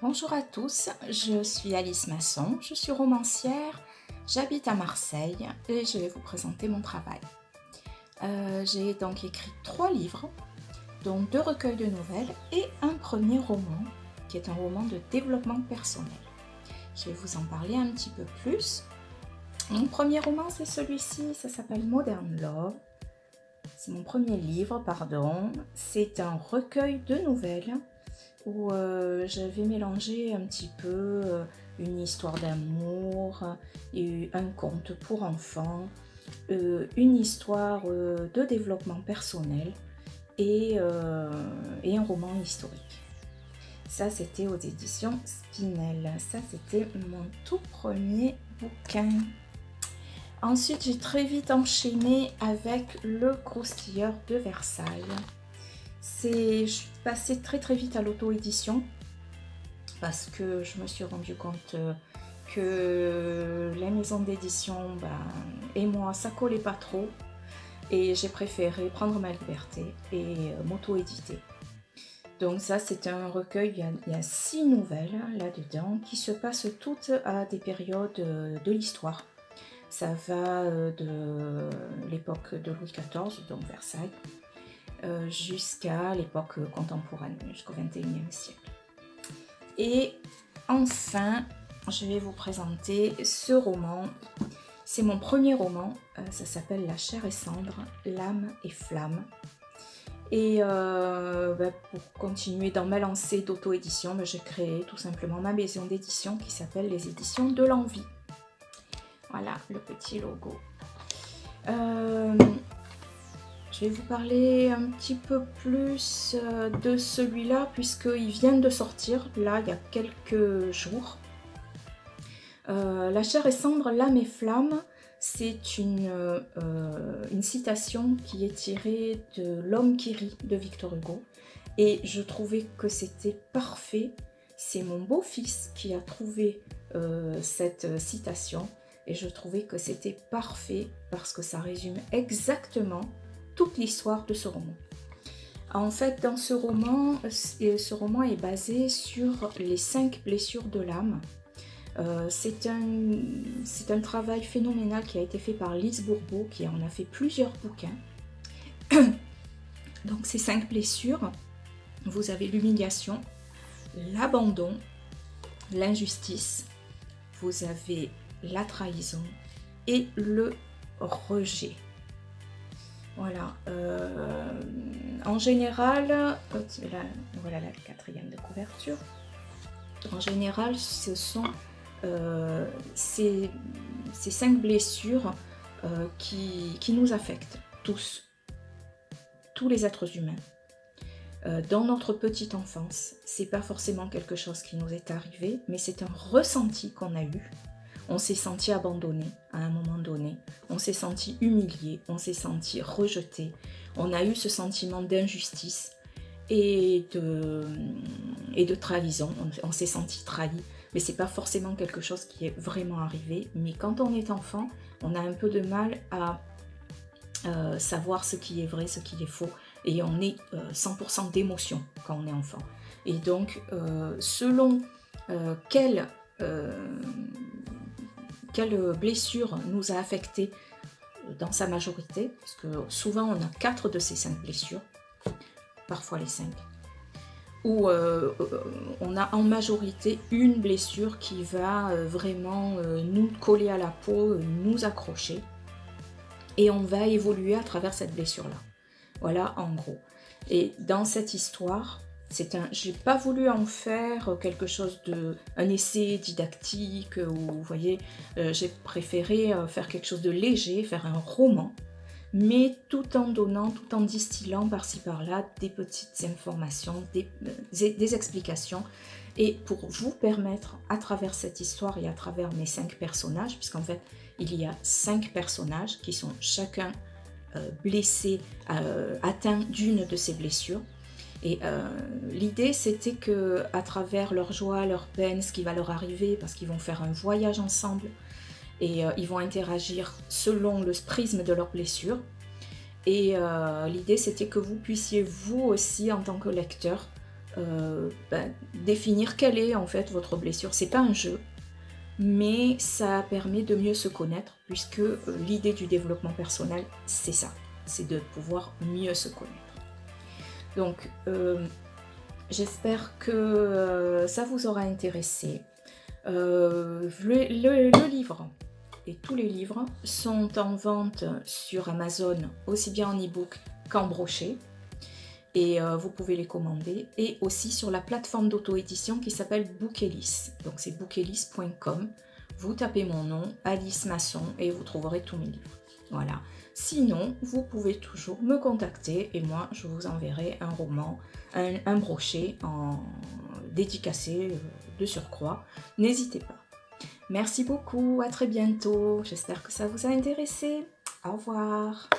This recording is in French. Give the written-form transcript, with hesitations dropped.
Bonjour à tous, je suis Alice Masson, je suis romancière, j'habite à Marseille et je vais vous présenter mon travail. J'ai donc écrit 3 livres, dont 2 recueils de nouvelles et un premier roman, qui est un roman de développement personnel. Je vais vous en parler un petit peu plus. Mon premier roman, c'est celui-ci, ça s'appelle Modern Love. C'est mon premier livre, pardon. C'est un recueil de nouvelles où j'avais mélangé un petit peu une histoire d'amour, et un conte pour enfants, une histoire de développement personnel et un roman historique. Ça, c'était aux éditions Spinel. Ça, c'était mon tout premier bouquin. Ensuite, j'ai très vite enchaîné avec Le Croustilleur de Versailles. Je suis passée très vite à l'auto-édition parce que je me suis rendu compte que la maison d'édition et moi, ça collait pas trop et j'ai préféré prendre ma liberté et m'auto-éditer. Donc ça, c'est un recueil, il y a 6 nouvelles là-dedans qui se passent toutes à des périodes de l'histoire. Ça va de l'époque de Louis XIV, donc Versailles, jusqu'à l'époque contemporaine, jusqu'au XXIe siècle. Et enfin, je vais vous présenter ce roman. C'est mon premier roman, ça s'appelle La chair et cendre, l'âme et flamme. Et pour continuer dans ma lancée d'auto-édition, j'ai créé tout simplement ma maison d'édition qui s'appelle les éditions de l'envie. Voilà le petit logo. Je vais vous parler un petit peu plus de celui-là puisqu'il vient de sortir, là, il y a quelques jours. La chair et cendre, l'âme et flamme, c'est une citation qui est tirée de L'homme qui rit de Victor Hugo. Et je trouvais que c'était parfait. C'est mon beau-fils qui a trouvé cette citation. Et je trouvais que c'était parfait parce que ça résume exactement toute l'histoire de ce roman. En fait, dans ce roman est basé sur les 5 blessures de l'âme. C'est un travail phénoménal qui a été fait par Lise Bourbeau, qui en a fait plusieurs bouquins. Donc ces 5 blessures, vous avez l'humiliation, l'abandon, l'injustice, vous avez la trahison et le rejet. Voilà. En général, voilà la 4e de couverture. En général, ce sont ces 5 blessures qui nous affectent tous les êtres humains. Dans notre petite enfance, c'est pas forcément quelque chose qui nous est arrivé, mais c'est un ressenti qu'on a eu. On s'est senti abandonné à un moment donné, on s'est senti humilié, on s'est senti rejeté, on a eu ce sentiment d'injustice et de trahison, on s'est senti trahi, mais c'est pas forcément quelque chose qui est vraiment arrivé. Mais quand on est enfant, on a un peu de mal à savoir ce qui est vrai, ce qui est faux, et on est 100% d'émotion quand on est enfant. Et donc, selon quelle blessure nous a affectés dans sa majorité, parce que souvent on a 4 de ces 5 blessures, parfois les 5, où on a en majorité une blessure qui va vraiment nous coller à la peau, nous accrocher, et on va évoluer à travers cette blessure-là. Voilà en gros. Et dans cette histoire, j'ai pas voulu en faire quelque chose un essai didactique, ou vous voyez, j'ai préféré faire quelque chose de léger, faire un roman, mais tout en distillant par-ci par-là des petites informations, des explications, et pour vous permettre, à travers cette histoire et à travers mes 5 personnages, puisqu'en fait il y a 5 personnages qui sont chacun blessés, atteints d'une de ces blessures. Et l'idée, c'était que à travers leur joie, leur peine, ce qui va leur arriver, parce qu'ils vont faire un voyage ensemble et ils vont interagir selon le prisme de leurs blessures. Et l'idée, c'était que vous puissiez, vous aussi, en tant que lecteur, définir quelle est en fait votre blessure. C'est pas un jeu, mais ça permet de mieux se connaître, puisque l'idée du développement personnel, c'est ça, c'est de pouvoir mieux se connaître. Donc, j'espère que ça vous aura intéressé. Le livre et tous les livres sont en vente sur Amazon, aussi bien en e-book qu'en brochet. Et vous pouvez les commander. Et aussi sur la plateforme d'auto-édition qui s'appelle Bookelis. Donc c'est bookelis.com. Vous tapez mon nom, Alice Masson, et vous trouverez tous mes livres. Voilà. Sinon, vous pouvez toujours me contacter et moi, je vous enverrai un roman, un brochet en dédicacé de surcroît. N'hésitez pas. Merci beaucoup, à très bientôt. J'espère que ça vous a intéressé. Au revoir.